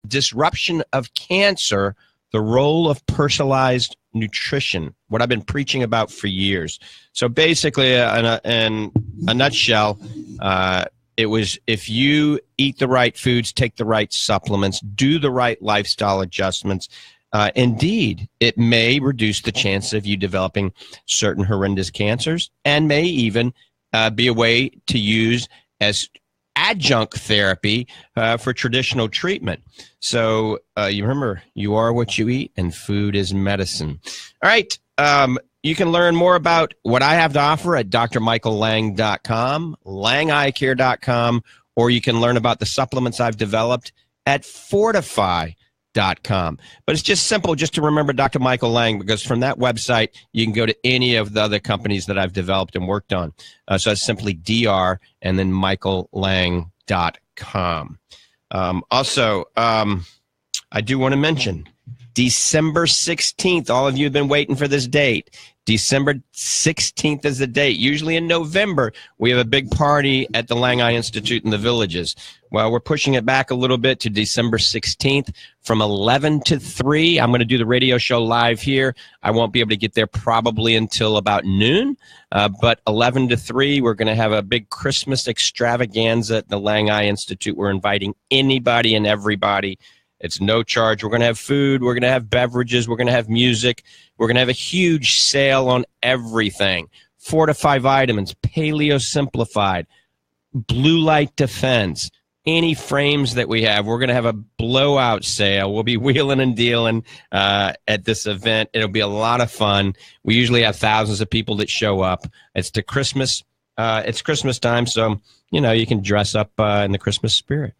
Disruption of Cancer, the Role of Personalized Nutrition, what I've been preaching about for years. So basically, in a nutshell, it was if you eat the right foods, take the right supplements, do the right lifestyle adjustments, indeed, it may reduce the chance of you developing certain horrendous cancers and may even be a way to use as adjunct therapy for traditional treatment. So you remember, you are what you eat, and food is medicine. All right. You can learn more about what I have to offer at drmichaellange.com, langeyecare.com, or you can learn about the supplements I've developed at fortify.com. But it's just simple just to remember Dr. Michael Lange, because from that website, you can go to any of the other companies that I've developed and worked on. So it's simply DR and then michaellange.com. Also, I do want to mention December 16th. All of you have been waiting for this date. December 16th is the date. Usually in November, we have a big party at the Lange Institute in the Villages. Well, we're pushing it back a little bit to December 16th from 11 to 3. I'm going to do the radio show live here. I won't be able to get there probably until about noon, but 11 to 3, we're going to have a big Christmas extravaganza at the Lange Institute. We're inviting anybody and everybody. It's no charge. We're going to have food. We're going to have beverages. We're going to have music. We're going to have a huge sale on everything. Fortify Vitamins, Paleo Simplified, Blue Light Defense, any frames that we have. We're going to have a blowout sale. We'll be wheeling and dealing at this event. It'll be a lot of fun. We usually have thousands of people that show up. It's the Christmas. It's Christmas time, so you can dress up in the Christmas spirit.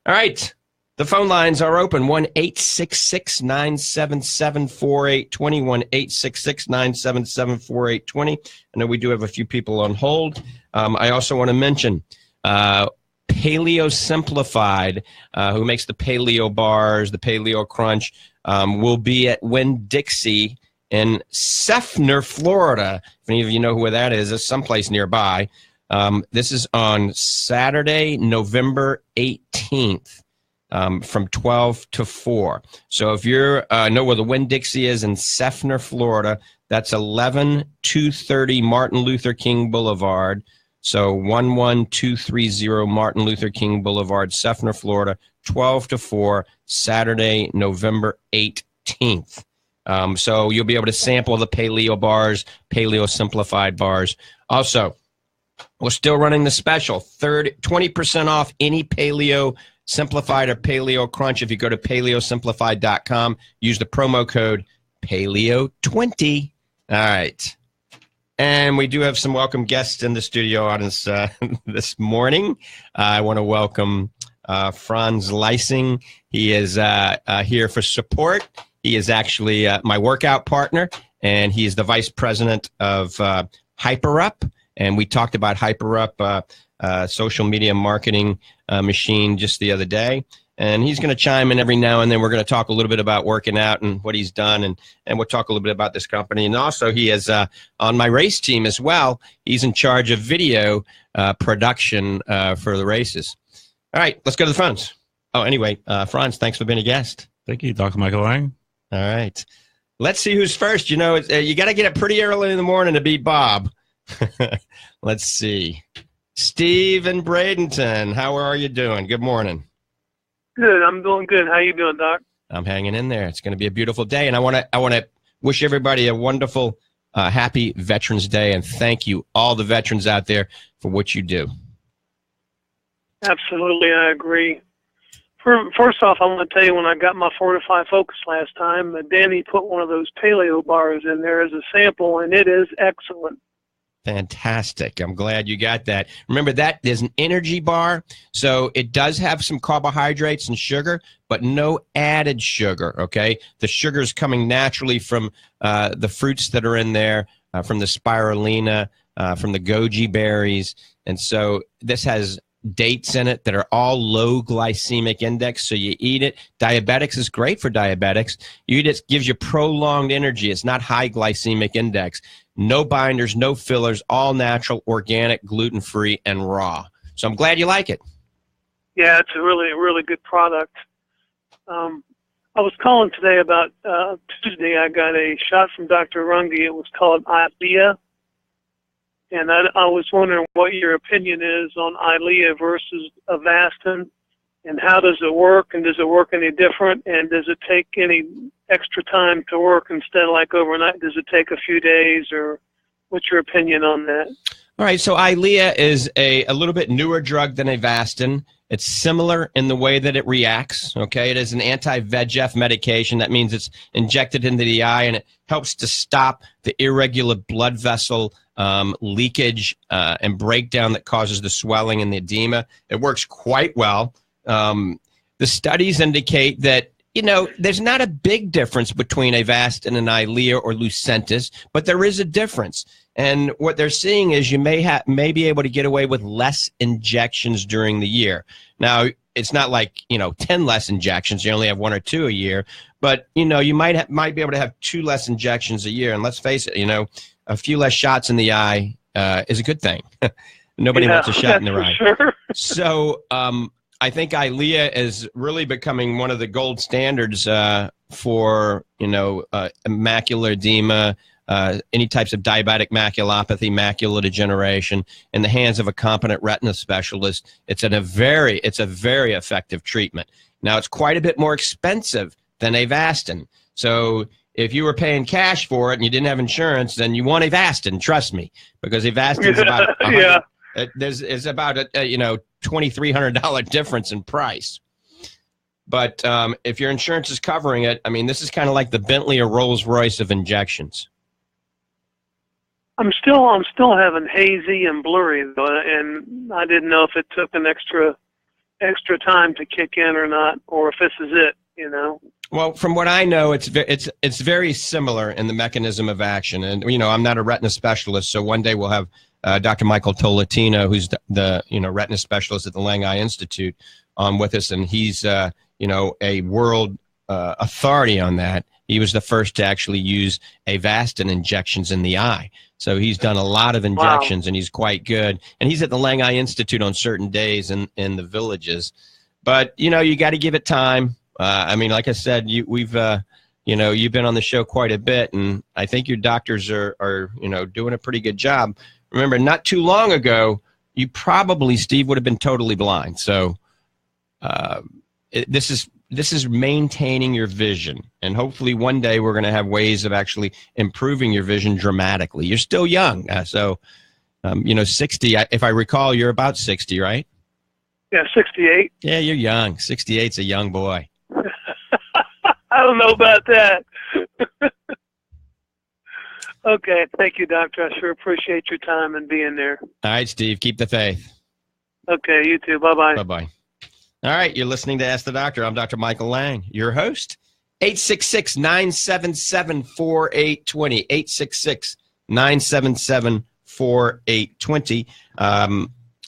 All right. The phone lines are open, 1-866-977-4820, 1-866-977-4820. I know we do have a few people on hold. I also want to mention Paleo Simplified, who makes the Paleo bars, the Paleo Crunch, will be at Winn-Dixie in Seffner, Florida. If any of you know where that is, it's someplace nearby. This is on Saturday, November 18th. From 12 to 4. So if you know where the Winn-Dixie is in Seffner, Florida, that's 11230 Martin Luther King Boulevard. So 11230 Martin Luther King Boulevard, Seffner, Florida, 12 to 4, Saturday, November 18th. So you'll be able to sample the Paleo bars, Paleo Simplified bars. Also, we're still running the special, 20% off any Paleo Simplified or Paleo Crunch. If you go to paleosimplified.com, use the promo code Paleo20. All right. And we do have some welcome guests in the studio audience this morning. I want to welcome Franz Leising. He is here for support. He is actually my workout partner, and he is the vice president of HyperUp. And we talked about HyperUp, social media marketing machine, just the other day. And he's going to chime in every now and then. We're going to talk a little bit about working out and what he's done, and we'll talk a little bit about this company. And also, he is on my race team as well. He's in charge of video production for the races. All right, let's go to the phones. Oh, anyway, Franz, thanks for being a guest. Thank you, Dr. Michael Lange. All right. Let's see who's first. You got to get up pretty early in the morning to beat Bob. Let's see. Steve in Bradenton, how are you doing? Good morning. Good. I'm doing good. How you doing, Doc? I'm hanging in there. It's going to be a beautiful day, and I want to wish everybody a wonderful, happy Veterans Day, and thank you, all the veterans out there, for what you do. Absolutely, I agree. First off, I want to tell you, when I got my Fortify Focus last time, Danny put one of those paleo bars in there as a sample, and it is excellent. Fantastic. I'm glad you got that. Remember, that is an energy bar, so it does have some carbohydrates and sugar, but no added sugar, okay? The sugar is coming naturally from the fruits that are in there, from the spirulina, from the goji berries, and so this has dates in it that are all low glycemic index, so you eat it. Diabetics is great for diabetics. You eat it, gives you prolonged energy. It's not high glycemic index. No binders, no fillers, all natural, organic, gluten-free, and raw. So I'm glad you like it. Yeah, it's a really, really good product. I was calling today about Tuesday. I got a shot from Dr. Runge. It was called ILEA. And I was wondering what your opinion is on ILEA versus Avastin, and how does it work, and does it work any different, and does it take any extra time to work instead of like overnight? Does it take a few days, or what's your opinion on that? All right, so ILEA is a little bit newer drug than Avastin. It's similar in the way that it reacts, okay? It is an anti-VEGF medication. That means it's injected into the eye, and it helps to stop the irregular blood vessel leakage and breakdown that causes the swelling and the edema. It works quite well. The studies indicate that, you know, there's not a big difference between Avastin and ILEA or Lucentis, but there is a difference. And what they're seeing is you may be able to get away with less injections during the year. Now, it's not like, you know, 10 less injections. You only have 1 or 2 a year. But, you know, you might be able to have 2 less injections a year. And let's face it, you know, a few less shots in the eye is a good thing. Nobody wants a shot in the eye. Sure. So I think ILEA is really becoming one of the gold standards for, you know, macular edema, any types of diabetic maculopathy, macular degeneration, in the hands of a competent retina specialist. It's a very effective treatment. Now, it's quite a bit more expensive than Avastin. So if you were paying cash for it and you didn't have insurance, then you want Avastin, trust me, because Avastin is about there's about a you know, $2,300 difference in price. But if your insurance is covering it, I mean, this is kind of like the Bentley or Rolls Royce of injections. I'm still having hazy and blurry, and I didn't know if it took an extra time to kick in or not, or if this is it, you know. Well, from what I know, it's very similar in the mechanism of action. And, you know, I'm not a retina specialist, so one day we'll have Dr. Michael Tolentino, who's the you know, retina specialist at the Lange Eye Institute, on with us, and he's you know, a world authority on that. He was the first to actually use Avastin injections in the eye. So he's done a lot of injections, wow, and he's quite good. And he's at the Lange Eye Institute on certain days in the villages. But, you know, you got to give it time. I mean, like I said, we've you know, you've been on the show quite a bit, and I think your doctors are you know, doing a pretty good job. Remember, not too long ago, you probably, Steve, would have been totally blind. So this is maintaining your vision, and hopefully one day we're going to have ways of actually improving your vision dramatically. You're still young, so you know, 60. If I recall, you're about 60, right? Yeah, 68. Yeah, you're young. 68's a young boy. I don't know about that. Okay, thank you, Doctor. I sure appreciate your time and being there. All right, Steve, keep the faith. Okay, you too. Bye-bye. Bye-bye. All right, you're listening to Ask the Doctor. I'm Dr. Michael Lange, your host. 866-977-4820. 866-977-4820. I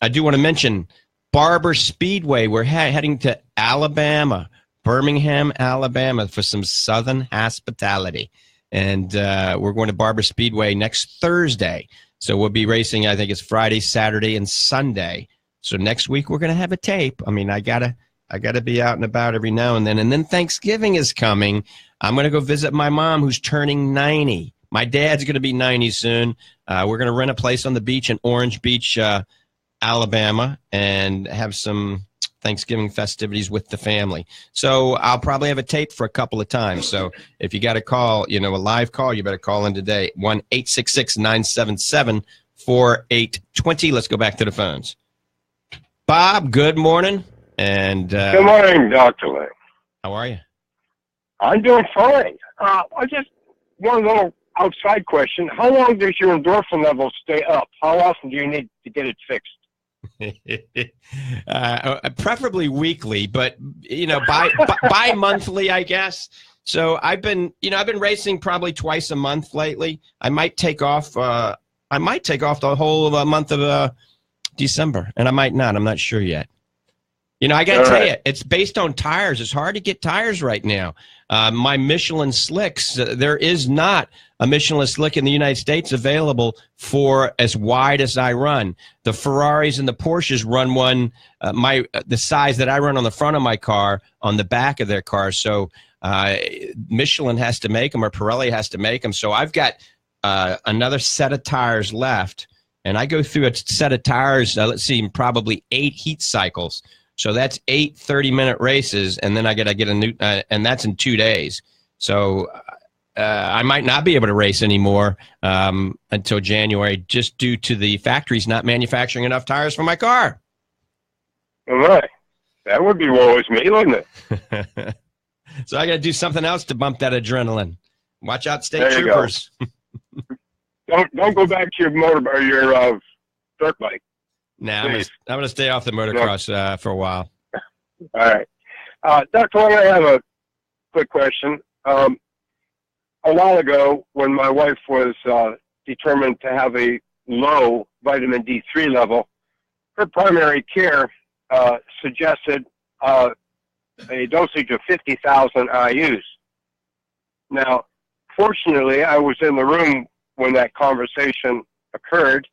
do want to mention Barber Speedway. We're heading to Alabama, Birmingham, Alabama, for some Southern hospitality. And we're going to Barber Speedway next Thursday. So we'll be racing, I think it's Friday, Saturday, and Sunday. So next week we're going to have a tape. I mean, I gotta be out and about every now and then. And then Thanksgiving is coming. I'm going to go visit my mom, who's turning 90. My dad's going to be 90 soon. We're going to rent a place on the beach in Orange Beach, Alabama, and have some Thanksgiving festivities with the family. So I'll probably have a tape for a couple of times. So if you got a call, you know, a live call, you better call in today. 1-866-977-4820. Let's go back to the phones. Bob, good morning. And good morning, Dr. Lange. How are you? I'm doing fine. I just one little outside question. How long does your endorphin level stay up? How often do you need to get it fixed? Preferably weekly, but you know, bi-monthly, I guess. So I've been racing probably twice a month lately. I might take off the whole month of December, and I might not. I'm not sure yet. You know, I got to tell you, it's based on tires. It's hard to get tires right now. My Michelin slicks, there is not a Michelin slick in the United States available for as wide as I run. The Ferraris and the Porsches run one, the size that I run on the front of my car, on the back of their car. So Michelin has to make them, or Pirelli has to make them. So I've got another set of tires left, and I go through a set of tires, let's see, probably 8 heat cycles. So that's 8 30-minute races, and then I got to get a new, and that's in 2 days. So I might not be able to race anymore until January, just due to the factories not manufacturing enough tires for my car. All right. That would be woe is me, wouldn't it? So I got to do something else to bump that adrenaline. Watch out, state troopers. Don't go back to your dirt bike. Nah, I'm gonna stay off the motocross for a while. All right. Dr. Lange, I have a quick question. A while ago, when my wife was determined to have a low vitamin D3 level, her primary care suggested a dosage of 50,000 IUs. Now, fortunately, I was in the room when that conversation occurred,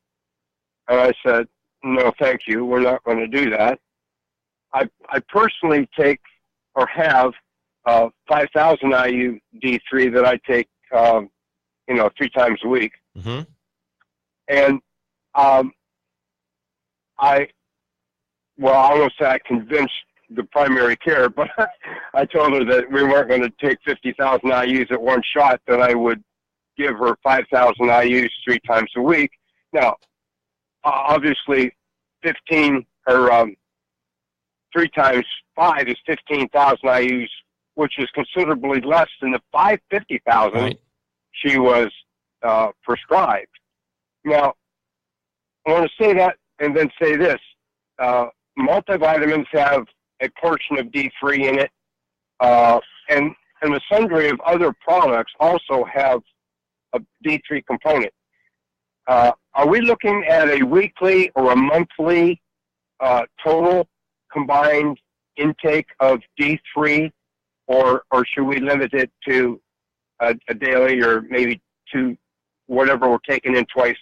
and I said, no, thank you. We're not going to do that. I personally take or have 5,000 IU D3 that I take, 3 times a week. Mm-hmm. And I almost say I convinced the primary care, but I told her that we weren't going to take 50,000 IUs at one shot, that I would give her 5,000 IUs 3 times a week. Now, obviously, 15 or 3 times 5 is 15,000 IUs, which is considerably less than the 50,000 she was prescribed. Now, I want to say that and then say this. Multivitamins have a portion of D3 in it, and a sundry of other products also have a D3 component. Are we looking at a weekly or a monthly total combined intake of D3, or should we limit it to a daily, or maybe to whatever we're taking in twice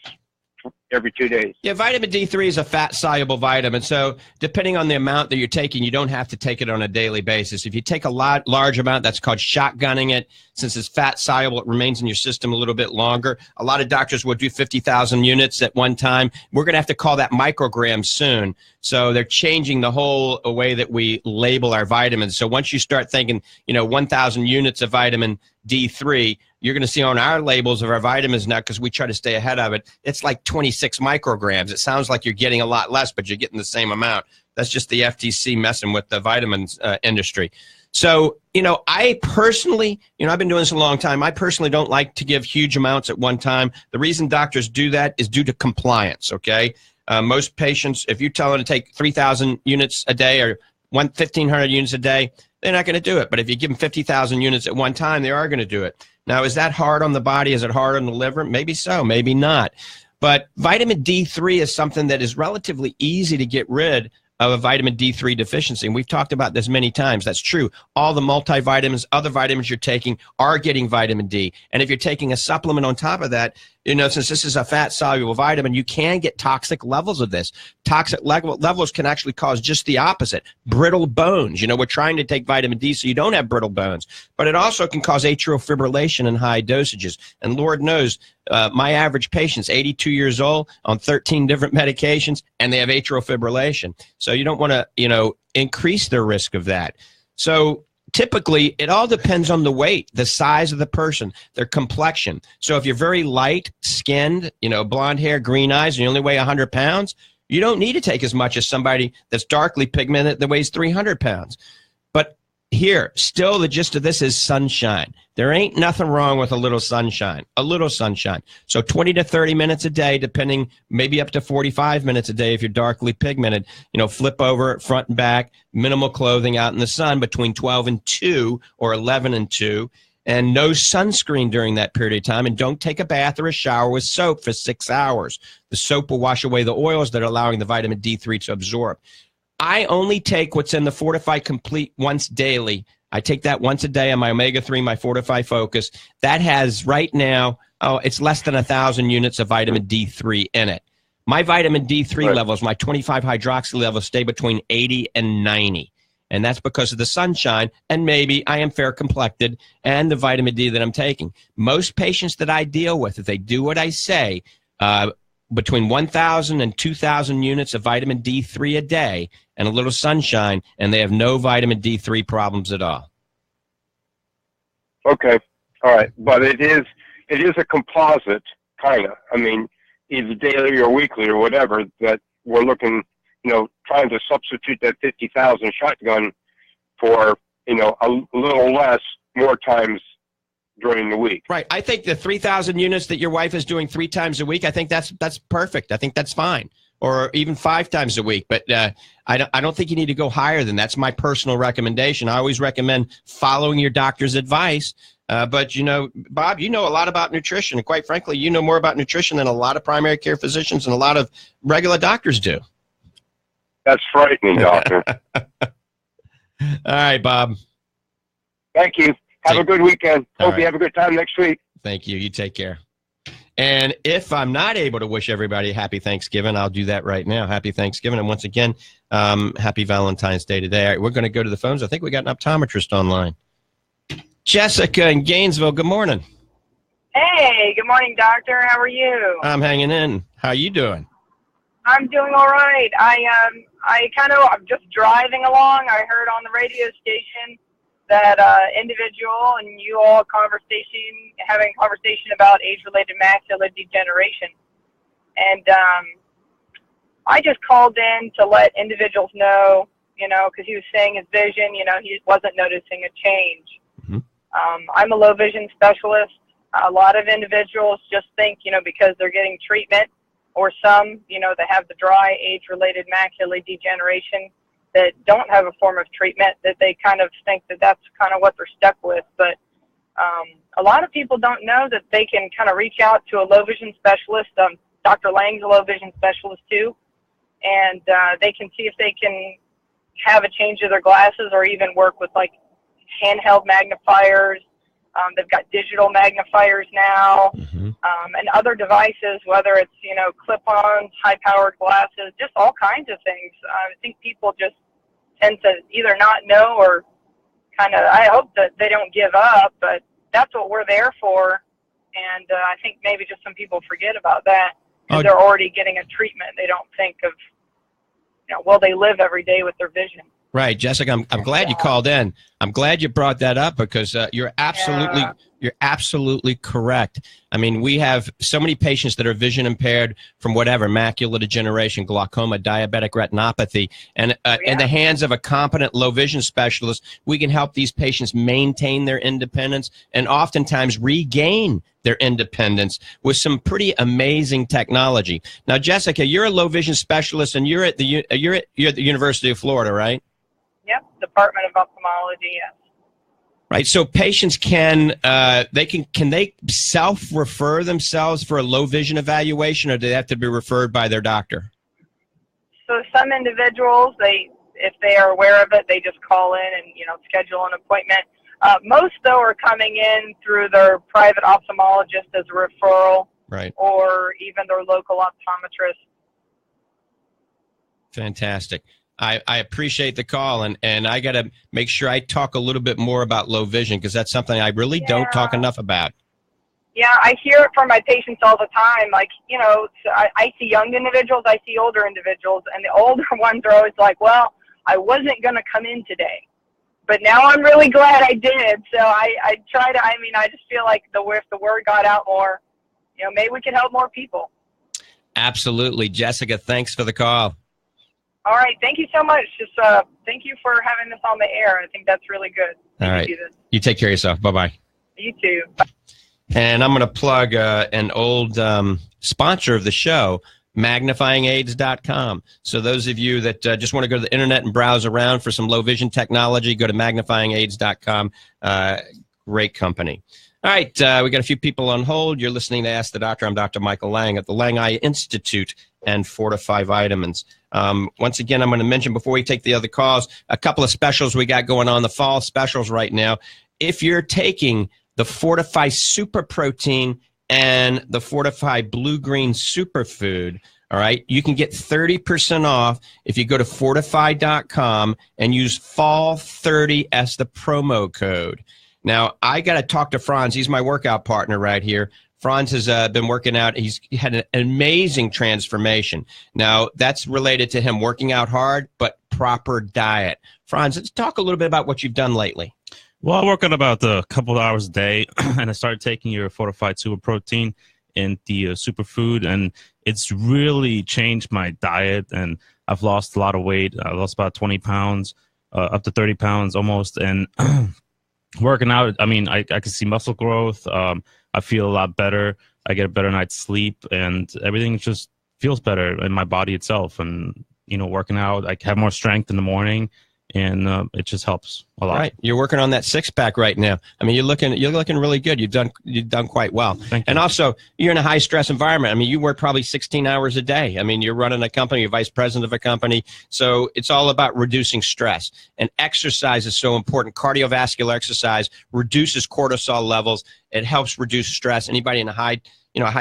every 2 days? Yeah, vitamin D3 is a fat-soluble vitamin, so depending on the amount that you're taking, you don't have to take it on a daily basis. If you take a large amount, that's called shotgunning it. Since it's fat-soluble, it remains in your system a little bit longer. A lot of doctors will do 50,000 units at one time. We're going to have to call that micrograms soon. So they're changing the whole way that we label our vitamins. So once you start thinking, 1,000 units of vitamin D3, you're going to see on our labels of our vitamins now, because we try to stay ahead of it, it's like 26 micrograms. It sounds like you're getting a lot less, but you're getting the same amount. That's just the FTC messing with the vitamins industry. So, I personally, I've been doing this a long time. I personally don't like to give huge amounts at one time. The reason doctors do that is due to compliance, okay? Most patients, if you tell them to take 3,000 units a day or 1,500 units a day, they're not going to do it. But if you give them 50,000 units at one time, they are going to do it. Now, is that hard on the body? Is it hard on the liver? Maybe so, maybe not. But vitamin D3 is something that is relatively easy to get rid of a vitamin D3 deficiency. And we've talked about this many times. That's true. All the multivitamins, other vitamins you're taking are getting vitamin D. And if you're taking a supplement on top of that, since this is a fat-soluble vitamin, you can get toxic levels of this. Toxic levels can actually cause just the opposite, brittle bones. We're trying to take vitamin D so you don't have brittle bones. But it also can cause atrial fibrillation in high dosages. And Lord knows, my average patient's 82 years old on 13 different medications, and they have atrial fibrillation. So you don't want to, increase their risk of that. So typically, it all depends on the weight, the size of the person, their complexion. So if you're very light-skinned, blonde hair, green eyes, and you only weigh 100 pounds, you don't need to take as much as somebody that's darkly pigmented that weighs 300 pounds. But here, still the gist of this is sunshine. There ain't nothing wrong with a little sunshine, So 20 to 30 minutes a day, depending, maybe up to 45 minutes a day if you're darkly pigmented. Flip over front and back, minimal clothing out in the sun between 12 and 2 or 11 and 2, and no sunscreen during that period of time, and don't take a bath or a shower with soap for 6 hours. The soap will wash away the oils that are allowing the vitamin D3 to absorb. I only take what's in the Fortify Complete once daily. I take that once a day on my omega-3, my Fortify Focus. That has right now, it's less than 1,000 units of vitamin D3 in it. My vitamin D3 levels, my 25 hydroxy levels, stay between 80 and 90. And that's because of the sunshine, and maybe I am fair complected and the vitamin D that I'm taking. Most patients that I deal with, if they do what I say, between 1,000 and 2,000 units of vitamin D3 a day and a little sunshine, and they have no vitamin D3 problems at all. Okay. All right. But it is a composite, kind of. I mean, either daily or weekly or whatever, that we're looking, trying to substitute that 50,000 shotgun for, a little less more times during the week. Right. I think the 3,000 units that your wife is doing 3 times a week, I think that's perfect. I think that's fine. Or even 5 times a week. But I don't think you need to go higher than that. That's my personal recommendation. I always recommend following your doctor's advice. But, Bob, you know a lot about nutrition. And quite frankly, you know more about nutrition than a lot of primary care physicians and a lot of regular doctors do. That's frightening, doctor. All right, Bob. Thank you. Have a good weekend. Hope you have a good time next week. Thank you. You take care. And if I'm not able to wish everybody a happy Thanksgiving, I'll do that right now. Happy Thanksgiving. And once again, happy Valentine's Day today. All right, we're going to go to the phones. I think we got an optometrist online. Jessica in Gainesville, good morning. Hey, good morning, doctor. How are you? I'm hanging in. How you doing? I'm doing all right. I'm just driving along. I heard on the radio station that individual and you all having a conversation about age-related macular degeneration. And I just called in to let individuals know, because he was saying his vision, he wasn't noticing a change. Mm-hmm. I'm a low vision specialist. A lot of individuals just think, because they're getting treatment, or some, that have the dry age-related macular degeneration that don't have a form of treatment, that they kind of think that that's kind of what they're stuck with. But a lot of people don't know that they can kind of reach out to a low vision specialist. Dr. Lange's a low vision specialist too, and they can see if they can have a change of their glasses or even work with like handheld magnifiers. They've got digital magnifiers now, mm-hmm. And other devices, whether it's, clip-ons, high-powered glasses, just all kinds of things. I think people just tend to either not know or kind of, I hope that they don't give up, but that's what we're there for. And I think maybe just some people forget about that because they're already getting a treatment. They don't think of, they live every day with their vision. Right, Jessica, I'm glad you called in. I'm glad you brought that up because you're absolutely correct. I mean, we have so many patients that are vision impaired from whatever, macular degeneration, glaucoma, diabetic retinopathy, and in the hands of a competent low vision specialist, we can help these patients maintain their independence and oftentimes regain their independence with some pretty amazing technology. Now, Jessica, you're a low vision specialist and you're at the University of Florida, right? Yep, Department of Ophthalmology, yes. Right, so patients can they self-refer themselves for a low vision evaluation, or do they have to be referred by their doctor? So some individuals, if they are aware of it, they just call in and schedule an appointment. Most though are coming in through their private ophthalmologist as a referral, right, or even their local optometrist. Fantastic. I appreciate the call, and I got to make sure I talk a little bit more about low vision because that's something I really don't talk enough about. Yeah, I hear it from my patients all the time. Like, I see young individuals, I see older individuals, and the older ones are always like, well, I wasn't going to come in today, but now I'm really glad I did. So I try to, I just feel like if the word got out more, maybe we could help more people. Absolutely. Jessica, thanks for the call. All right. Thank you so much. Just thank you for having this on the air. I think that's really good. All right. You take care of yourself. Bye-bye. You too. Bye. And I'm going to plug an old sponsor of the show, magnifyingaids.com. So those of you that just want to go to the internet and browse around for some low vision technology, go to magnifyingaids.com. Great company. All right, we got a few people on hold. You're listening to Ask the Doctor. I'm Dr. Michael Lange at the Lange Eye Institute and Fortify Vitamins. Once again, I'm going to mention before we take the other calls, a couple of specials we got going on, the fall specials right now. If you're taking the Fortify Super Protein and the Fortify Blue Green Superfood, all right, you can get 30% off if you go to fortify.com and use fall30 as the promo code. Now, I got to talk to Franz. He's my workout partner right here. Franz has been working out. He's had an amazing transformation. Now, that's related to him working out hard, but proper diet. Franz, let's talk a little bit about what you've done lately. Well, I work out about a couple of hours a day, and I started taking your fortified super protein and the superfood, and it's really changed my diet, and I've lost a lot of weight. I lost about 20 pounds, up to 30 pounds almost, and working out, I mean, I can see muscle growth. I feel a lot better. I get a better night's sleep, and everything just feels better in my body itself. And, you know, working out, I have more strength in the morning, and it just helps a lot. Right. You're working on that six-pack right now. I mean, you're looking really good. You've done quite well. Thank you. And also, you're in a high-stress environment. I mean, you work probably 16 hours a day. I mean, you're running a company, you're vice president of a company. So it's all about reducing stress. And exercise is so important. Cardiovascular exercise reduces cortisol levels. It helps reduce stress. Anybody in a high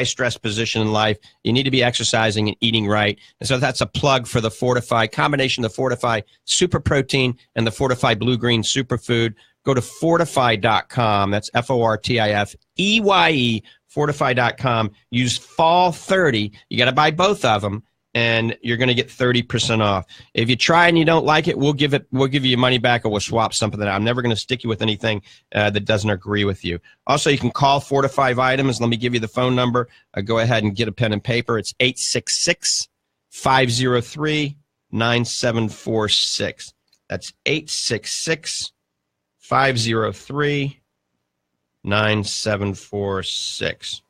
stress position in life, you need to be exercising and eating right. And so that's a plug for the Fortify combination, the Fortify Super Protein and the Fortify Blue Green Superfood. Go to fortify.com. That's FORTIFEYE, fortify.com. Use fall30. You got to buy both of them, and you're going to get 30% off. If you try and you don't like it, we'll give you your money back, or we'll swap something out. I'm never going to stick you with anything that doesn't agree with you. Also, you can call Fortify Vitamins. Let me give you the phone number. Go ahead and get a pen and paper. It's 866-503-9746. That's 866-503-9746.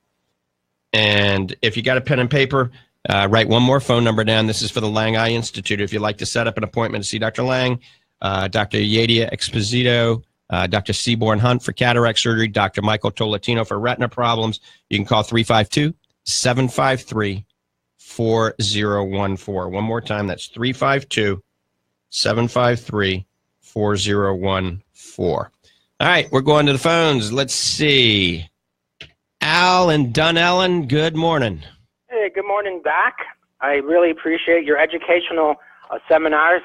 And if you got a pen and paper, write one more phone number down. This is for the Lange Eye Institute. If you'd like to set up an appointment to see Dr. Lange, Dr. Yadia Exposito, Dr. Seaborn Hunt for cataract surgery, Dr. Michael Tolatino for retina problems, you can call 352-753-4014. One more time, that's 352-753-4014. All right, we're going to the phones. Let's see. Al and Dunellen, good morning. Hey, good morning, Doc. I really appreciate your educational seminars.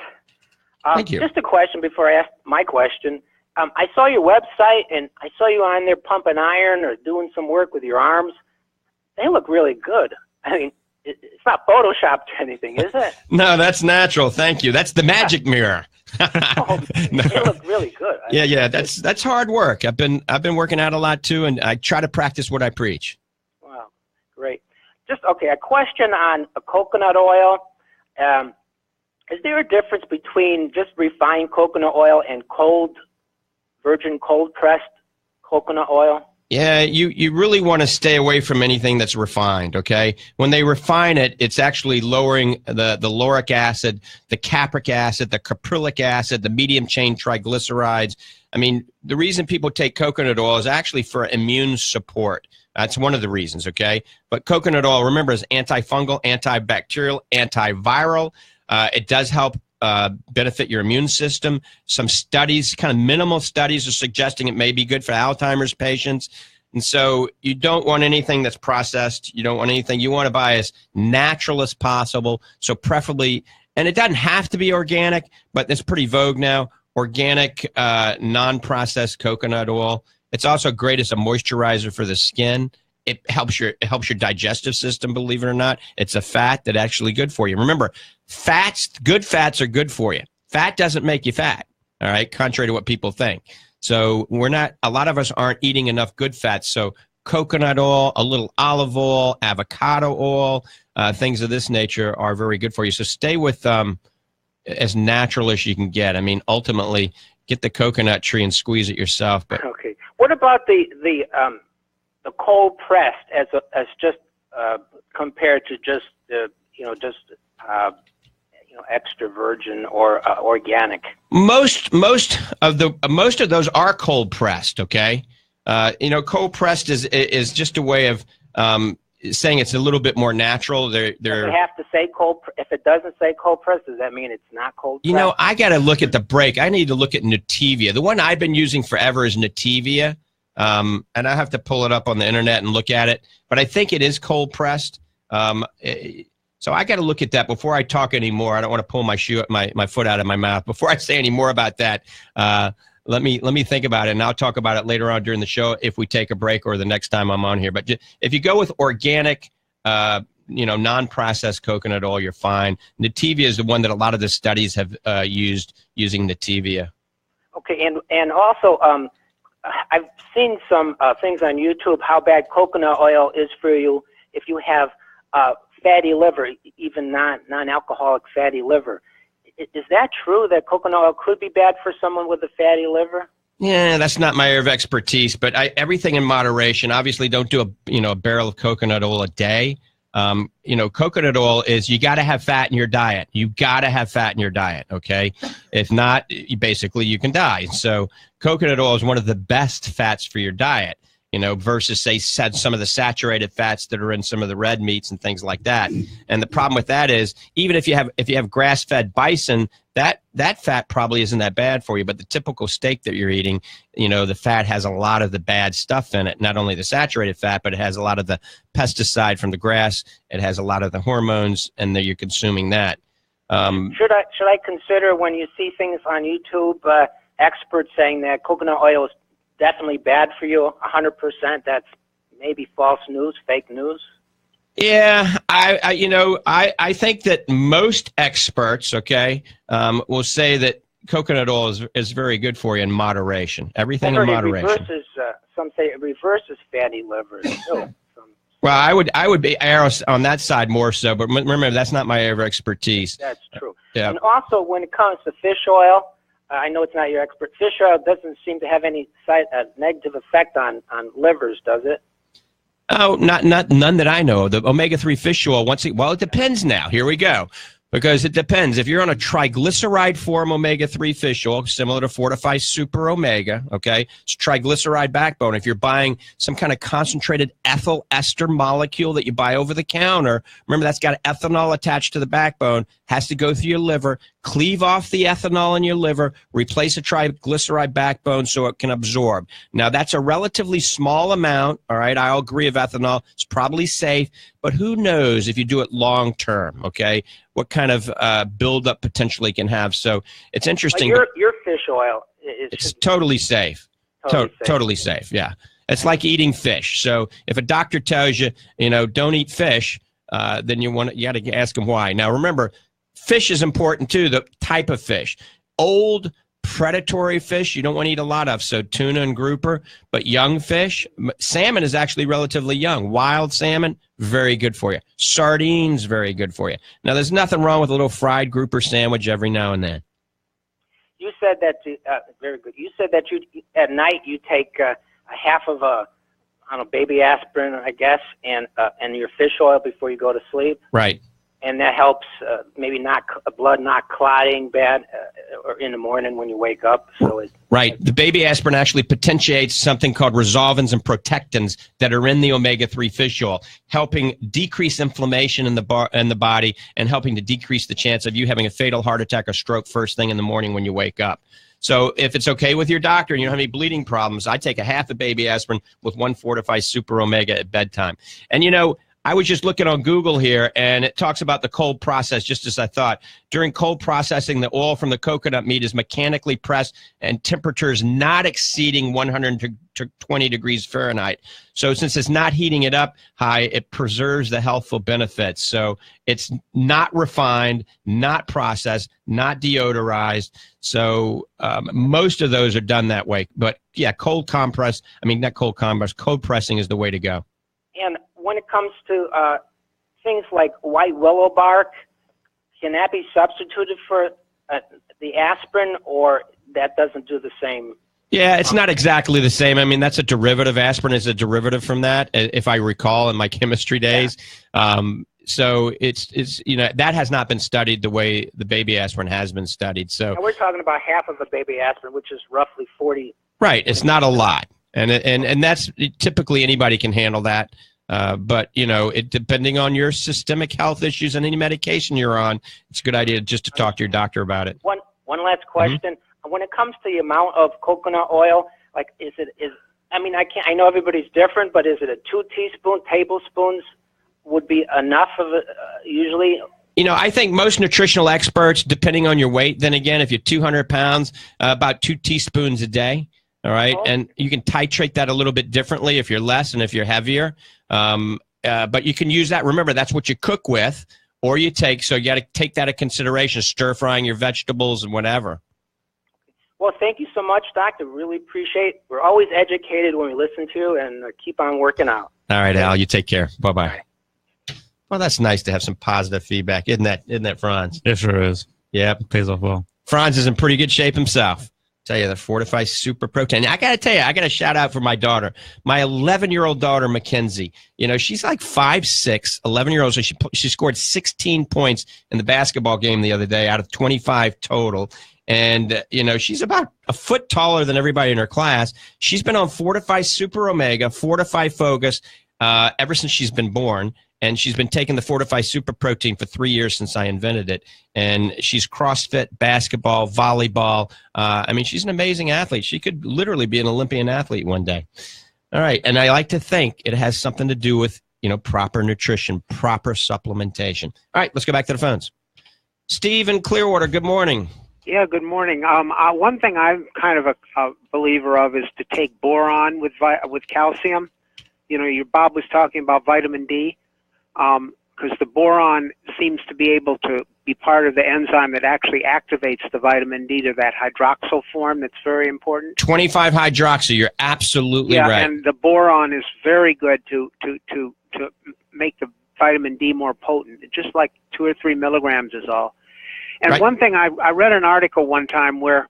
Thank you. Just a question before I ask my question. I saw your website, and I saw you on there pumping iron or doing some work with your arms. They look really good. I mean, it's not photoshopped or anything, is it? No, that's natural. Thank you. That's the magic mirror. Oh, No. They look really good. Yeah. That's hard work. I've been working out a lot too, and I try to practice what I preach. Wow, great. Just, okay, a question on coconut oil. Is there a difference between just refined coconut oil and virgin cold-pressed coconut oil? Yeah, you really want to stay away from anything that's refined, okay? When they refine it, it's actually lowering the lauric acid, the capric acid, the caprylic acid, the medium-chain triglycerides. I mean, the reason people take coconut oil is actually for immune support. That's one of the reasons, okay? But coconut oil, remember, is antifungal, antibacterial, antiviral. It does help benefit your immune system. Some studies, kind of minimal studies, are suggesting it may be good for Alzheimer's patients. And so you don't want anything that's processed. You don't want anything. You want to buy as natural as possible. So preferably, and it doesn't have to be organic, but it's pretty vogue now, organic, non-processed coconut oil. It's also great as a moisturizer for the skin. It helps your digestive system, believe it or not. It's a fat that's actually good for you. Remember, good fats are good for you. Fat doesn't make you fat, all right, contrary to what people think. So a lot of us aren't eating enough good fats. So coconut oil, a little olive oil, avocado oil, things of this nature are very good for you. So stay with as natural as you can get. I mean, ultimately, get the coconut tree and squeeze it yourself. But okay. What about the cold pressed as just compared to just extra virgin or organic? Most of those are cold pressed. Okay, Cold pressed is just a way of saying it's a little bit more natural. Does it have to say cold? If it doesn't say cold pressed, does that mean it's not cold pressed? I got to look at the break. I need to look at Nativia. The one I've been using forever is Nativia, and I have to pull it up on the internet and look at it. But I think it is cold pressed. So I got to look at that before I talk anymore. I don't want to pull my foot out of my mouth before I say any more about that. Let me think about it, and I'll talk about it later on during the show if we take a break or the next time I'm on here. But if you go with organic, non-processed coconut oil, you're fine. Nativia is the one that a lot of the studies have used using Nativia. Okay, and also I've seen some things on YouTube how bad coconut oil is for you if you have fatty liver, even non-alcoholic fatty liver. Is that true that coconut oil could be bad for someone with a fatty liver? Yeah, that's not my area of expertise, but everything in moderation. Obviously, don't do a barrel of coconut oil a day. Coconut oil is, you got to have fat in your diet. You got to have fat in your diet, okay? If not, basically you can die. So coconut oil is one of the best fats for your diet, versus, say, some of the saturated fats that are in some of the red meats and things like that. And the problem with that is, even if you have grass-fed bison, that fat probably isn't that bad for you. But the typical steak that you're eating, the fat has a lot of the bad stuff in it. Not only the saturated fat, but it has a lot of the pesticide from the grass. It has a lot of the hormones, and that you're consuming that. Should I consider, when you see things on YouTube, experts saying that coconut oil is definitely bad for you, 100%, that's maybe false news, fake news? Yeah, I think that most experts, will say that coconut oil is very good for you in moderation. Everything in moderation. Some say it reverses fatty liver too. Well, I would be arrow on that side more so, but remember, that's not my area of expertise. That's true. Yeah. And also, when it comes to fish oil, I know it's not your expert. Fish oil doesn't seem to have any negative effect on livers, does it? Oh, none that I know of. The omega-3 fish oil, it depends now. Here we go. Because it depends. If you're on a triglyceride form omega-3 fish oil, similar to Fortify Super Omega, it's triglyceride backbone. If you're buying some kind of concentrated ethyl ester molecule that you buy over the counter, remember that's got ethanol attached to the backbone, has to go through your liver, cleave off the ethanol in your liver, replace a triglyceride backbone so it can absorb. Now, that's a relatively small amount, all right? I'll agree of ethanol. It's probably safe, but who knows if you do it long term, what kind of buildup potentially can have. So it's interesting. Like your fish oil it's totally safe. Totally safe, yeah. It's like eating fish. So if a doctor tells you, don't eat fish, then you got to ask them why. Now, remember, fish is important too, the type of fish. Old predatory fish you don't want to eat a lot of, so tuna and grouper. But young fish, salmon is actually relatively young. Wild salmon, very good for you. Sardines, very good for you. Now, there's nothing wrong with a little fried grouper sandwich every now and then. You said that, very good. You said that at night you take a half of a baby aspirin, I guess, and your fish oil before you go to sleep. Right. And that helps maybe blood not clotting bad or in the morning when you wake up. So right. The baby aspirin actually potentiates something called resolvins and protectins that are in the omega-3 fish oil, helping decrease inflammation in the body and helping to decrease the chance of you having a fatal heart attack or stroke first thing in the morning when you wake up. So if it's okay with your doctor and you don't have any bleeding problems, I take a half a baby aspirin with 1 Fortify Super Omega at bedtime. And I was just looking on Google here, and it talks about the cold process, just as I thought. During cold processing, the oil from the coconut meat is mechanically pressed and temperatures not exceeding 120 degrees Fahrenheit. So since it's not heating it up high, it preserves the healthful benefits. So it's not refined, not processed, not deodorized. So most of those are done that way. But, yeah, cold pressing is the way to go. And when it comes to things like white willow bark, can that be substituted for the aspirin, or that doesn't do the same? Yeah, it's not exactly the same. I mean, that's a derivative. Aspirin is a derivative from that, if I recall, in my chemistry days. Yeah. So it's that has not been studied the way the baby aspirin has been studied. So and we're talking about half of a baby aspirin, which is roughly 40. Right. It's not a lot. And that's typically anybody can handle that. But, you know, depending on your systemic health issues and any medication you're on, it's a good idea just to talk to your doctor about it. One last question. When it comes to the amount of coconut oil, like, I know everybody's different, but is it a 2 tablespoons would be enough of it usually? You know, I think most nutritional experts, depending on your weight, then again, if you're 200 pounds, about 2 teaspoons a day. All right. And you can titrate that a little bit differently if you're less and if you're heavier. But you can use that. Remember, that's what you cook with or you take. So you got to take that into consideration, stir frying your vegetables and whatever. Well, thank you so much, Doctor. Really appreciate it. We're always educated when we listen to you, and keep on working out. All right, Al. You take care. Bye-bye. Right. Well, that's nice to have some positive feedback. Isn't that, Franz? It sure is. Yeah. Pays off well. Franz is in pretty good shape himself. Tell you, the Fortify Super Protein. I got to tell you, I got a shout out for my daughter, my 11-year-old daughter, Mackenzie. You know, she's like 5'6", 11-year-old. So she scored 16 points in the basketball game the other day out of 25 total. And, you know, she's about a foot taller than everybody in her class. She's been on Fortify Super Omega, Fortify Focus, ever since she's been born. And she's been taking the Fortify Super Protein for 3 years since I invented it. And she's CrossFit, basketball, volleyball. I mean, she's an amazing athlete. She could literally be an Olympian athlete one day. All right. And I like to think it has something to do with, you know, proper nutrition, proper supplementation. All right. Let's go back to the phones. Steve in Clearwater, good morning. Yeah, good morning. One thing I'm kind of a believer of is to take boron with calcium. You know, Bob was talking about vitamin D. Because the boron seems to be able to be part of the enzyme that actually activates the vitamin D to that hydroxyl form that's very important. 25-hydroxy, you're absolutely right. Yeah, and the boron is very good to make the vitamin D more potent. Just like 2 or 3 milligrams is all. And right. One thing, I read an article one time where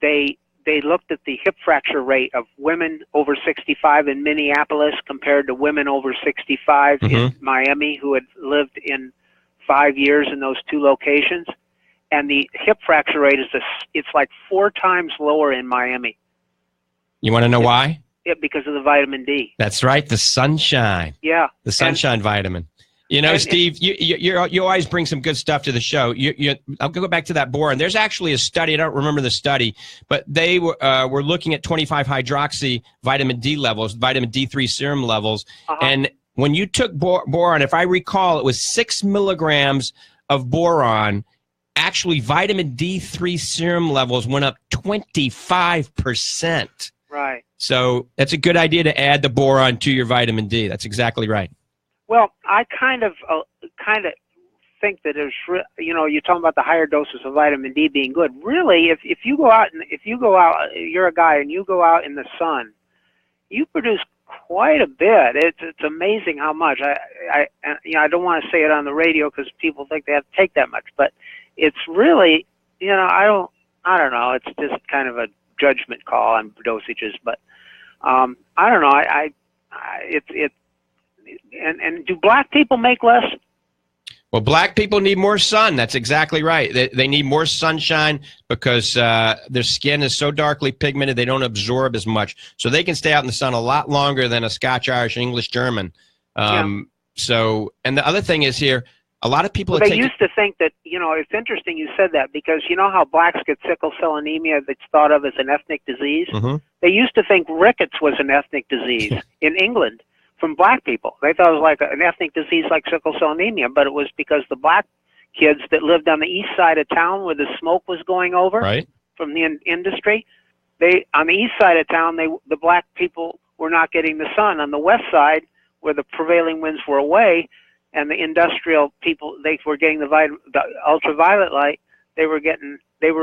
they looked at the hip fracture rate of women over 65 in Minneapolis compared to women over 65 in Miami who had lived in 5 years in those 2 locations. And the hip fracture rate it's like 4 times lower in Miami. You want to know why? Yeah, because of the vitamin D. That's right, the sunshine. Yeah. The sunshine vitamin. You know, Steve, you always bring some good stuff to the show. I'll go back to that boron. There's actually a study. I don't remember the study, but they were looking at 25-hydroxy vitamin D levels, vitamin D3 serum levels. And when you took boron, if I recall, it was 6 milligrams of boron. Actually, vitamin D3 serum levels went up 25%. Right. So that's a good idea to add the boron to your vitamin D. That's exactly right. Well, I kind of think that there's, you know, you're talking about the higher doses of vitamin D being good. Really, if you go out, you're a guy and you go out in the sun, you produce quite a bit. It's amazing how much. I don't want to say it on the radio because people think they have to take that much, but it's really, you know, I don't know. It's just kind of a judgment call on dosages, but I don't know. And do black people make less? Well, black people need more sun. That's exactly right. They need more sunshine because their skin is so darkly pigmented they don't absorb as much. So they can stay out in the sun a lot longer than a Scotch, Irish, English, German. So, and the other thing is here, a lot of people... Well, they used to think that, you know, it's interesting you said that because you know how blacks get sickle cell anemia that's thought of as an ethnic disease? They used to think rickets was an ethnic disease in England. From black people. They thought it was like an ethnic disease like sickle cell anemia, but it was because the black kids that lived on the east side of town where the smoke was going over from the industry, on the east side of town, the black people were not getting the sun. On the west side, where the prevailing winds were away, and the industrial people, they were getting the ultraviolet light, they were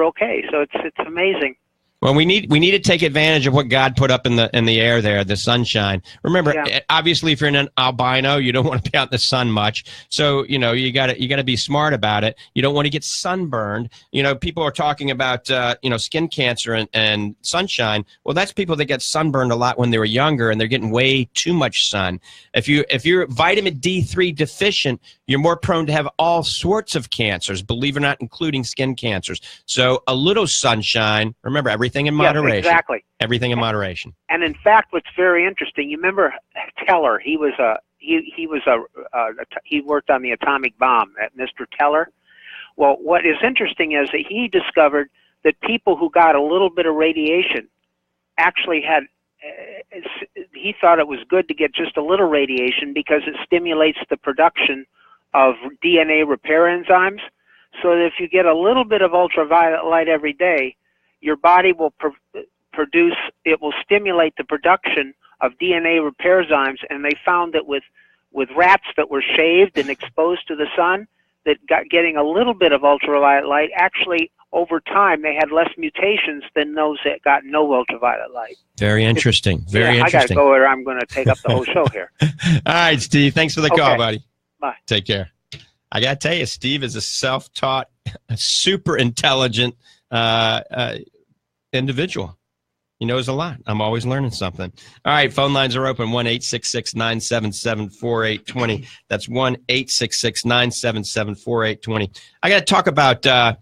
okay. So it's amazing. Well, we need to take advantage of what God put up in the air there, the sunshine. Remember, obviously, if you're an albino, you don't want to be out in the sun much. So, you know, you got to be smart about it. You don't want to get sunburned. You know, people are talking about skin cancer and sunshine. Well, that's people that get sunburned a lot when they were younger, and they're getting way too much sun. If you're vitamin D3 deficient, you're more prone to have all sorts of cancers, believe it or not, including skin cancers. So a little sunshine. Remember, everything everything in moderation. Yes, exactly. Everything in moderation. And in fact, what's very interesting, you remember Teller? He worked on the atomic bomb, Mr. Teller. Well, what is interesting is that he discovered that people who got a little bit of radiation actually had, he thought it was good to get just a little radiation because it stimulates the production of DNA repair enzymes. So that if you get a little bit of ultraviolet light every day, your body will produce, it will stimulate the production of DNA repair enzymes. And they found that with rats that were shaved and exposed to the sun, that getting a little bit of ultraviolet light, actually over time they had less mutations than those that got no ultraviolet light. Very interesting. Very interesting. I got to go or I'm going to take up the whole show here. All right, Steve. Thanks for the call, buddy. Bye. Take care. I got to tell you, Steve is a self-taught, super intelligent individual. He knows a lot. I'm always learning something. All right, phone lines are open, 1-866-977-4820. That's 1-866-977-4820. I got to talk about, I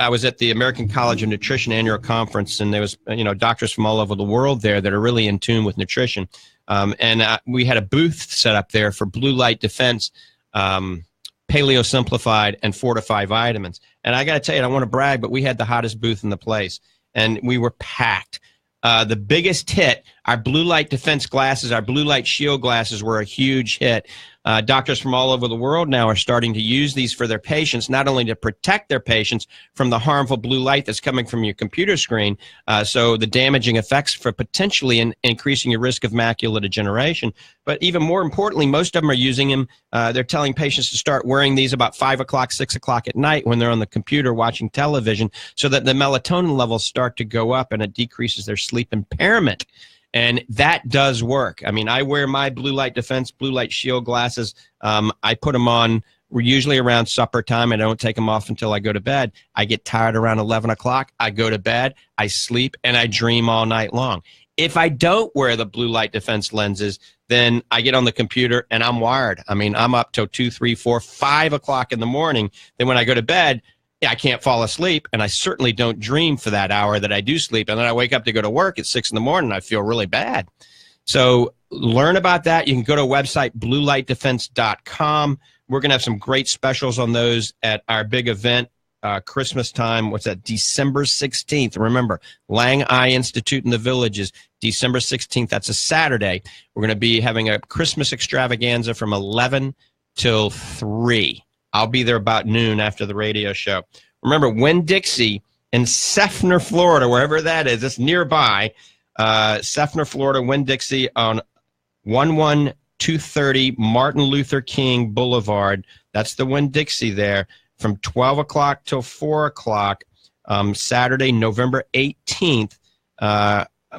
was at the American College of Nutrition annual conference, and there was, doctors from all over the world there that are really in tune with nutrition. And we had a booth set up there for blue light defense, paleo simplified and fortified vitamins. And I got to tell you, I don't want to brag, but we had the hottest booth in the place, and we were packed. The biggest hit, our blue light defense glasses, our blue light shield glasses were a huge hit. Doctors from all over the world now are starting to use these for their patients, not only to protect their patients from the harmful blue light that's coming from your computer screen, so the damaging effects for potentially increasing your risk of macular degeneration, but even more importantly, most of them are using them. They're telling patients to start wearing these about 5 o'clock, 6 o'clock at night when they're on the computer watching television, so that the melatonin levels start to go up and it decreases their sleep impairment. And that does work. I mean, I wear my blue light defense, blue light shield glasses. I put them on usually around supper time. I don't take them off until I go to bed. I get tired around 11 o'clock. I go to bed, I sleep, and I dream all night long. If I don't wear the blue light defense lenses, then I get on the computer and I'm wired. I mean, I'm up till 2, 3, 4, 5 o'clock in the morning. Then when I go to bed, I can't fall asleep, and I certainly don't dream for that hour that I do sleep. And then I wake up to go to work at 6 in the morning, and I feel really bad. So learn about that. You can go to a website, bluelightdefense.com. We're going to have some great specials on those at our big event, Christmas time. What's that? December 16th. Remember, Lange Eye Institute in the Villages, December 16th. That's a Saturday. We're going to be having a Christmas extravaganza from 11 till 3. I'll be there about noon after the radio show. Remember, Winn-Dixie in Seffner, Florida, wherever that is, it's nearby. Seffner, Florida, Winn-Dixie on 11230 Martin Luther King Boulevard. That's the Winn-Dixie there from 12 o'clock till 4 o'clock, Saturday, November 18th.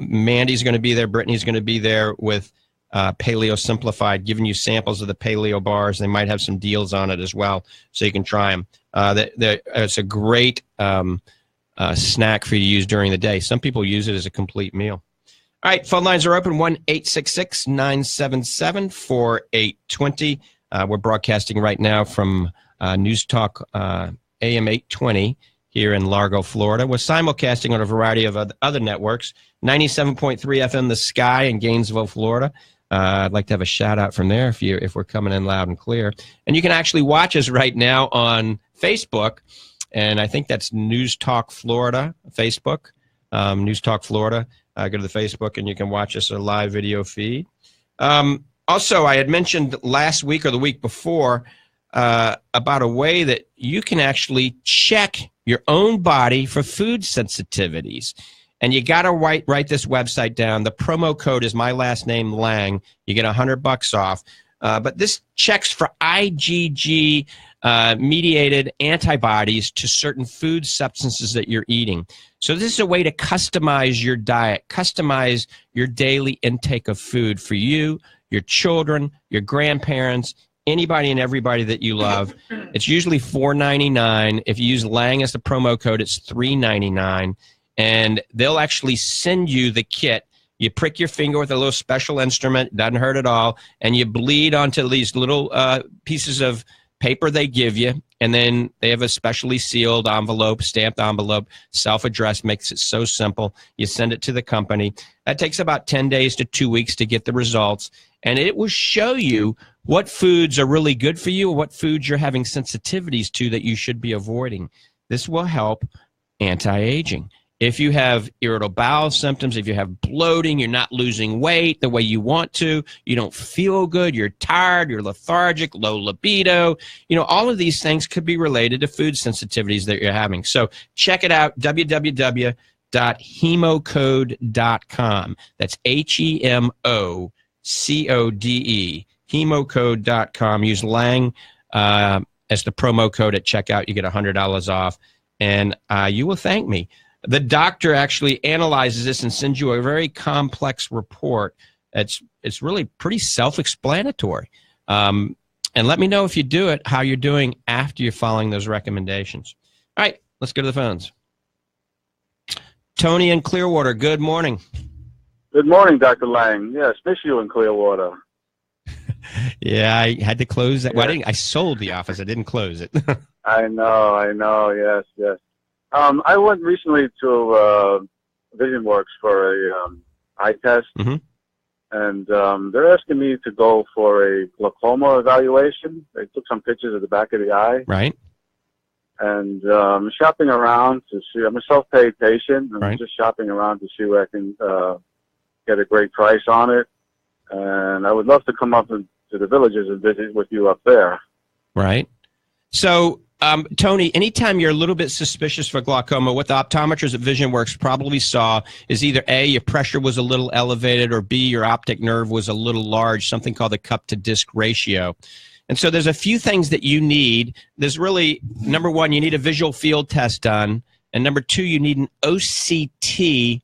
Mandy's going to be there. Brittany's going to be there with Paleo Simplified, giving you samples of the paleo bars. They might have some deals on it as well, so you can try them. It's a great snack for you to use during the day. Some people use it as a complete meal. All right, phone lines are open, 1-866-977-4820. We're broadcasting right now from News Talk AM 820 here in Largo, Florida. We're simulcasting on a variety of other networks, 97.3 FM The Sky in Gainesville, Florida. I'd like to have a shout out from there if we're coming in loud and clear. And you can actually watch us right now on Facebook, and I think that's News Talk Florida, Facebook, News Talk Florida. Go to the Facebook, and you can watch us a live video feed. Also, I had mentioned last week or the week before about a way that you can actually check your own body for food sensitivities. And you got to write this website down. The promo code is my last name, Lange. You get $100 off. But this checks for IgG mediated antibodies to certain food substances that you're eating. So this is a way to customize your diet, customize your daily intake of food for you, your children, your grandparents, anybody and everybody that you love. It's usually $4.99. If you use Lange as the promo code, it's $3.99. And they'll actually send you the kit. You prick your finger with a little special instrument, doesn't hurt at all, and you bleed onto these little pieces of paper they give you, and then they have a specially sealed envelope, stamped envelope, self-addressed, makes it so simple. You send it to the company. That takes about 10 days to 2 weeks to get the results, and it will show you what foods are really good for you, what foods you're having sensitivities to that you should be avoiding. This will help anti-aging. If you have irritable bowel symptoms, if you have bloating, you're not losing weight the way you want to, you don't feel good, you're tired, you're lethargic, low libido, all of these things could be related to food sensitivities that you're having. So check it out, www.hemocode.com. That's HEMOCODE, hemocode.com. Use Lange as the promo code at checkout. You get $100 off, and you will thank me. The doctor actually analyzes this and sends you a very complex report. It's really pretty self-explanatory. And let me know if you do it, how you're doing after you're following those recommendations. All right, let's go to the phones. Tony in Clearwater, good morning. Good morning, Dr. Lange. Yes, miss you in Clearwater. Yeah, I had to close that. Well, I sold the office. I didn't close it. I know. Yes. I went recently to VisionWorks for a eye test, and they're asking me to go for a glaucoma evaluation. They took some pictures of the back of the eye. Right. And I'm shopping around to see. I'm a self-paid patient. I'm just shopping around to see where I can get a great price on it. And I would love to come up to the Villages and visit with you up there. Right. So, Tony, anytime you're a little bit suspicious for glaucoma, what the optometrists at VisionWorks probably saw is either A, your pressure was a little elevated, or B, your optic nerve was a little large, something called the cup-to-disc ratio. And so there's a few things that you need. There's really, number one, you need a visual field test done, and number two, you need an OCT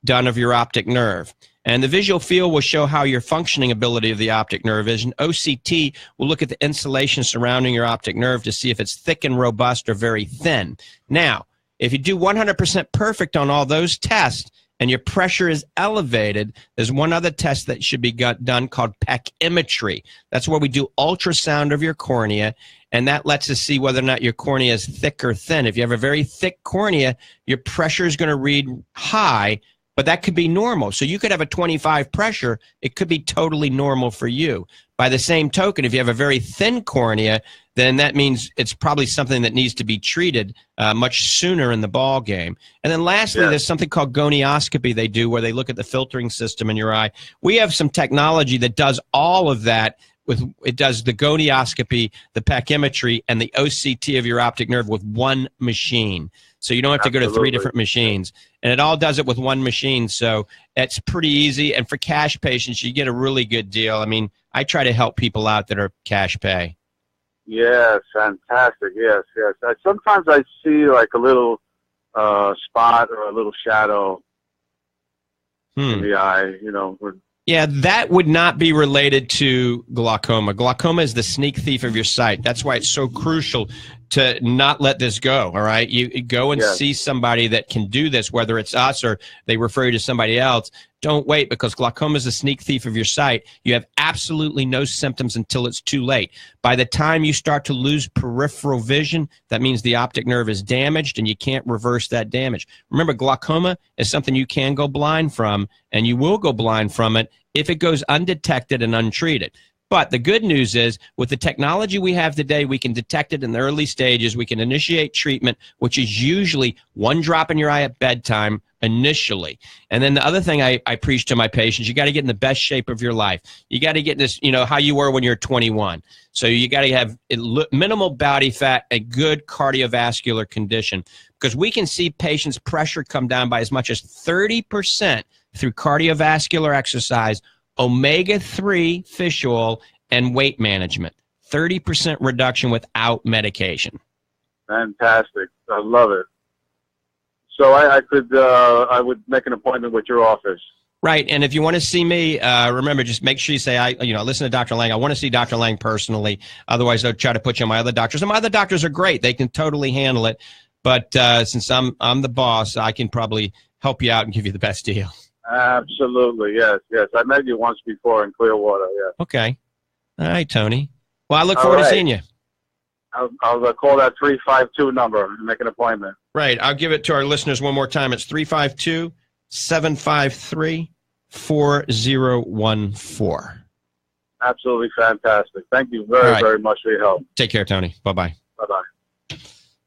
done of your optic nerve. And the visual field will show how your functioning ability of the optic nerve is. And OCT will look at the insulation surrounding your optic nerve to see if it's thick and robust or very thin. Now, if you do 100% perfect on all those tests and your pressure is elevated, there's one other test that should be done called pachymetry. That's where we do ultrasound of your cornea, and that lets us see whether or not your cornea is thick or thin. If you have a very thick cornea, your pressure is going to read high, but that could be normal. So you could have a 25 pressure. It could be totally normal for you. By the same token, if you have a very thin cornea, then that means it's probably something that needs to be treated much sooner in the ball game. And then lastly, there's something called gonioscopy they do where they look at the filtering system in your eye. We have some technology that does all of that. It does the gonioscopy, the pachymetry, and the OCT of your optic nerve with one machine. So you don't have to go to 3 different machines. And it all does it with one machine. So it's pretty easy. And for cash patients, you get a really good deal. I mean, I try to help people out that are cash pay. Yes, fantastic. Yes. Sometimes I see like a little spot or a little shadow in the eye, Yeah, that would not be related to glaucoma. Glaucoma is the sneak thief of your sight. That's why it's so crucial to not let this go, all right? You go and see somebody that can do this, whether it's us or they refer you to somebody else. Don't wait, because glaucoma is a sneak thief of your sight. You have absolutely no symptoms until it's too late. By the time you start to lose peripheral vision, that means the optic nerve is damaged and you can't reverse that damage. Remember, glaucoma is something you can go blind from, and you will go blind from it if it goes undetected and untreated. But the good news is, with the technology we have today, we can detect it in the early stages. We can initiate treatment, which is usually 1 drop in your eye at bedtime initially. And then the other thing I preach to my patients, you got to get in the best shape of your life. You got to get this, how you were when you're 21. So you got to have minimal body fat, a good cardiovascular condition, because we can see patients' pressure come down by as much as 30% through cardiovascular exercise, omega-3 fish oil, and weight management. 30% reduction without medication. Fantastic. I love it. So I would make an appointment with your office. Right, and if you want to see me, remember, just make sure you say, listen to Dr. Lange. I want to see Dr. Lange personally. Otherwise, they'll try to put you on my other doctors. And my other doctors are great. They can totally handle it. But since I'm the boss, I can probably help you out and give you the best deal. Absolutely, yes. I met you once before in Clearwater, yeah. Okay. All right, Tony. Well, I look forward to seeing you. I'll call that 352 number and make an appointment. Right. I'll give it to our listeners one more time. It's 352-753-4014. Absolutely fantastic. Thank you very, very much for your help. Take care, Tony. Bye-bye. Bye-bye.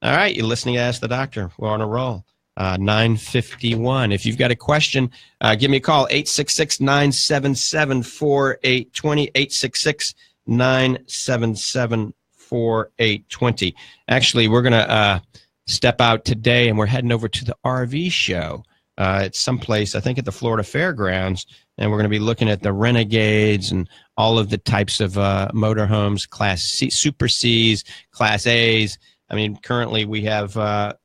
All right. You're listening to Ask the Doctor. We're on a roll. 9:51. If you've got a question, give me a call, 866-977-4820, 866-977-4820. Actually, we're going to step out today, and we're heading over to the RV show. It's someplace, I think, at the Florida Fairgrounds, and we're going to be looking at the Renegades and all of the types of motorhomes, Class C, Super Cs, Class As. I mean, currently we have, a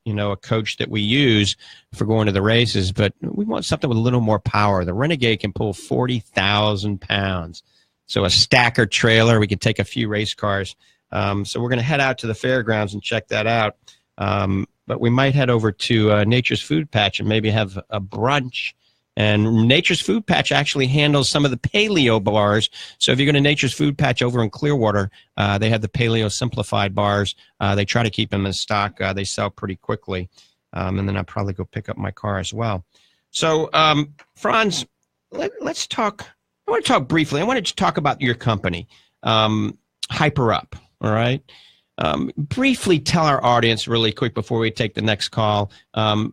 coach that we use for going to the races, but we want something with a little more power. The Renegade can pull 40,000 pounds. So a stacker trailer, we can take a few race cars. So we're going to head out to the fairgrounds and check that out. But we might head over to Nature's Food Patch and maybe have a brunch. And Nature's Food Patch actually handles some of the paleo bars. So if you're going to Nature's Food Patch over in Clearwater, they have the paleo simplified bars. They try to keep them in stock. They sell pretty quickly. And then I'll probably go pick up my car as well. So, Franz, let's talk. I want to talk briefly. I wanted to talk about your company, Hyper Up. All right. Briefly tell our audience really quick before we take the next call, a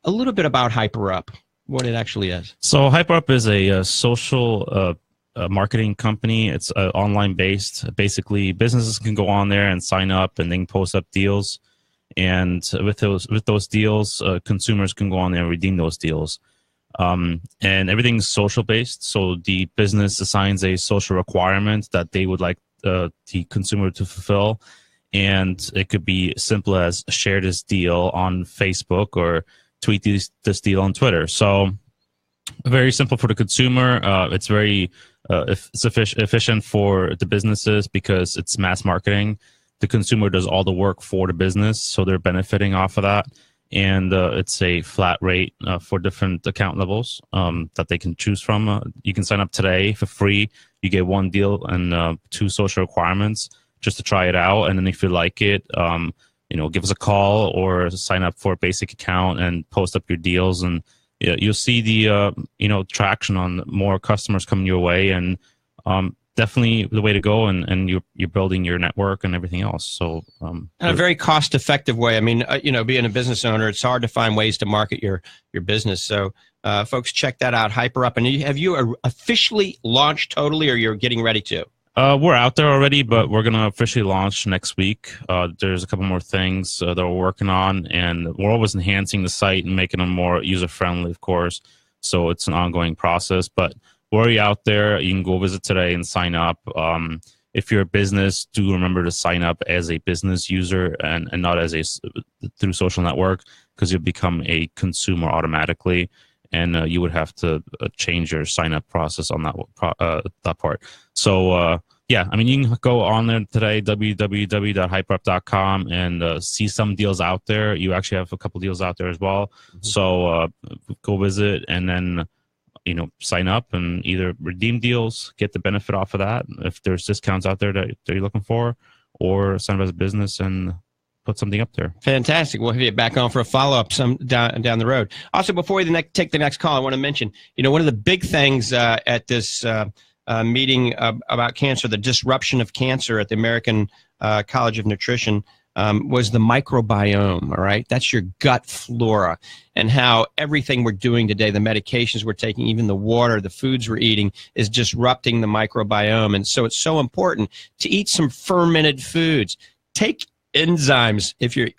little bit about Hyper Up. What it actually is. So HyperUp is a social marketing company. It's online based. Basically, businesses can go on there and sign up, and they can post up deals. And with those deals, consumers can go on there and redeem those deals. And everything's social based. So the business assigns a social requirement that they would like the consumer to fulfill, and it could be simple as share this deal on Facebook or tweet this deal on Twitter. So very simple for the consumer. It's very efficient for the businesses because it's mass marketing. The consumer does all the work for the business, so they're benefiting off of that. And it's a flat rate for different account levels that they can choose from. You can sign up today for free. You get one deal and 2 social requirements just to try it out. And then if you like it, give us a call or sign up for a basic account and post up your deals, and you'll see the traction on more customers coming your way, and definitely the way to go. And you're building your network and everything else. So a very cost effective way. I mean, being a business owner, it's hard to find ways to market your business. So folks, check that out, Hyper Up. And have you officially launched totally, or you're getting ready to? We're out there already, but we're going to officially launch next week. There's a couple more things that we're working on, and we're always enhancing the site and making them more user-friendly, of course. So it's an ongoing process, but we're already out there. You can go visit today and sign up. If you're a business, do remember to sign up as a business user and not as through social network, because you'll become a consumer automatically. And you would have to change your sign-up process on that part. So, you can go on there today, www.hyperup.com, and see some deals out there. You actually have a couple deals out there as well. Mm-hmm. So go visit and then, sign up and either redeem deals, get the benefit off of that if there's discounts out there that you're looking for, or sign up as a business and put something up there. Fantastic. We'll have you back on for a follow-up some down the road. Also, before we take the next call, I want to mention, one of the big things at this meeting about cancer, the disruption of cancer at the American College of Nutrition, was the microbiome, all right? That's your gut flora, and how everything we're doing today, the medications we're taking, even the water, the foods we're eating, is disrupting the microbiome. And so it's so important to eat some fermented foods. Take enzymes if you're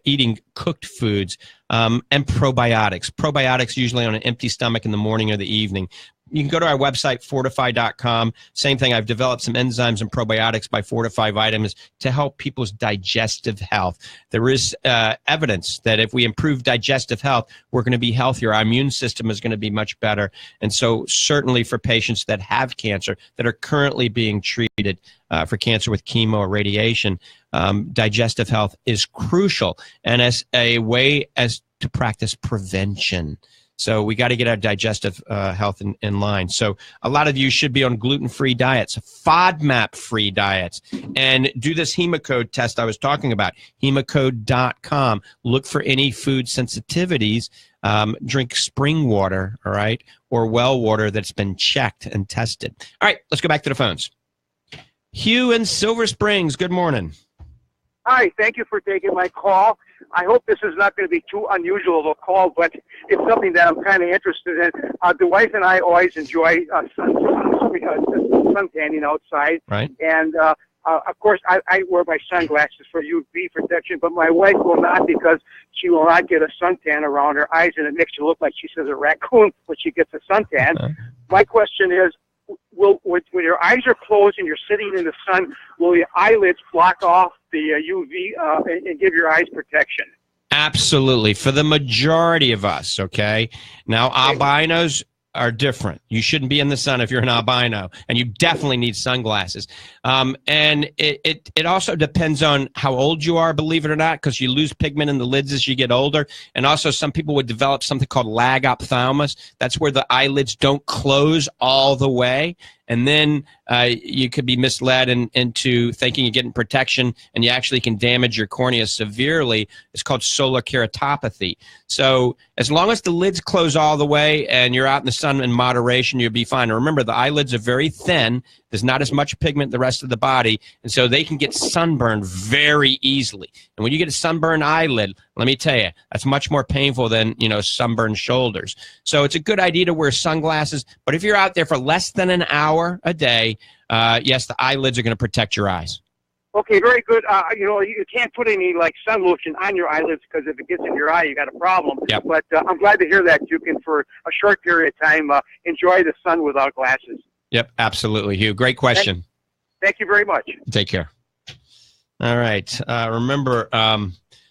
eating cooked foods, and probiotics. Probiotics usually on an empty stomach in the morning or the evening. You can go to our website, fortify.com. Same thing, I've developed some enzymes and probiotics by Fortify Vitamins to help people's digestive health. There is evidence that if we improve digestive health, we're going to be healthier. Our immune system is going to be much better. And so certainly for patients that have cancer, that are currently being treated for cancer with chemo or radiation, digestive health is crucial, and as a way to practice prevention. So we got to get our digestive health in line. So a lot of you should be on gluten-free diets, FODMAP-free diets, and do this Hemocode test I was talking about, hemocode.com. Look for any food sensitivities. Drink spring water, all right, or well water that's been checked and tested. All right, let's go back to the phones. Hugh in Silver Springs, good morning. Hi, thank you for taking my call. I hope this is not going to be too unusual of a call, but it's something that I'm kind of interested in. The wife and I always enjoy sun tanning outside. Right. And, of course, I wear my sunglasses for UV protection, but my wife will not because she will not get a suntan around her eyes, and it makes her look like she says a raccoon when she gets a suntan. My question is, when your eyes are closed and you're sitting in the sun, will your eyelids block off the UV and give your eyes protection? Absolutely. For the majority of us, okay? Now, albinos are different. You shouldn't be in the sun if you're an albino, and you definitely need sunglasses. And it also depends on how old you are, believe it or not, because you lose pigment in the lids as you get older. And also some people would develop something called lag ophthalmos. That's where the eyelids don't close all the way. And then you could be misled into thinking you're getting protection, and you actually can damage your cornea severely. It's called solar keratopathy. So as long as the lids close all the way and you're out in the sun in moderation, you'll be fine. And remember, the eyelids are very thin. There's not as much pigment in the rest of the body, and so they can get sunburned very easily. And when you get a sunburned eyelid, let me tell you, that's much more painful than, sunburned shoulders. So it's a good idea to wear sunglasses, but if you're out there for less than an hour a day, yes, the eyelids are going to protect your eyes. Okay, very good. You can't put any sun lotion on your eyelids because if it gets in your eye, you got a problem. Yep. But I'm glad to hear that you can, for a short period of time, enjoy the sun without glasses. Yep, absolutely, Hugh. Great question. Thank you very much. Take care. All right. Remember,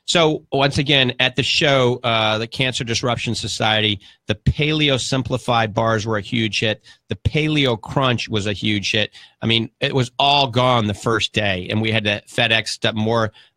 so once again, at the show, the Cancer Disruption Society, the Paleo Simplified bars were a huge hit. The Paleo Crunch was a huge hit. I mean, it was all gone the first day, and we had to FedEx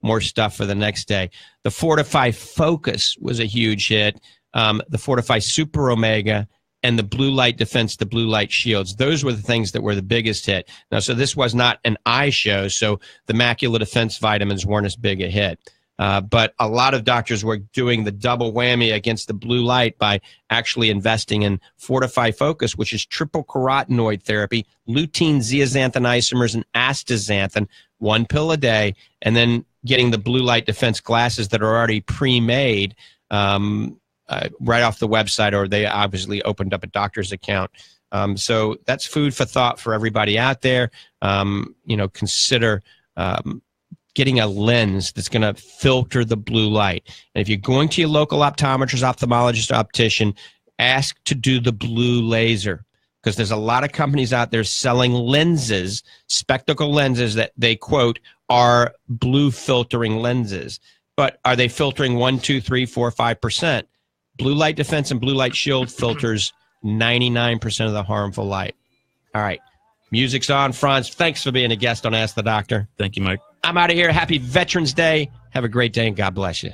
more stuff for the next day. The Fortify Focus was a huge hit. The Fortify Super Omega, and the Blue Light Defense, the Blue Light Shields. Those were the things that were the biggest hit. Now, so this was not an eye show, so the macular defense vitamins weren't as big a hit. But a lot of doctors were doing the double whammy against the blue light by actually investing in Fortify Focus, which is triple carotenoid therapy, lutein, zeaxanthin isomers, and astaxanthin, 1 pill a day, and then getting the blue light defense glasses that are already pre-made right off the website, or they obviously opened up a doctor's account. So that's food for thought for everybody out there. Consider getting a lens that's going to filter the blue light. And if you're going to your local optometrist, ophthalmologist, optician, ask to do the blue laser, because there's a lot of companies out there selling lenses, spectacle lenses that they quote are blue filtering lenses. But are they filtering 1, 2, 3, 4, 5%? Blue light defense and blue light shield filters 99% of the harmful light. All right. Music's on. Franz, thanks for being a guest on Ask the Doctor. Thank you, Mike. I'm out of here. Happy Veterans Day. Have a great day, and God bless you.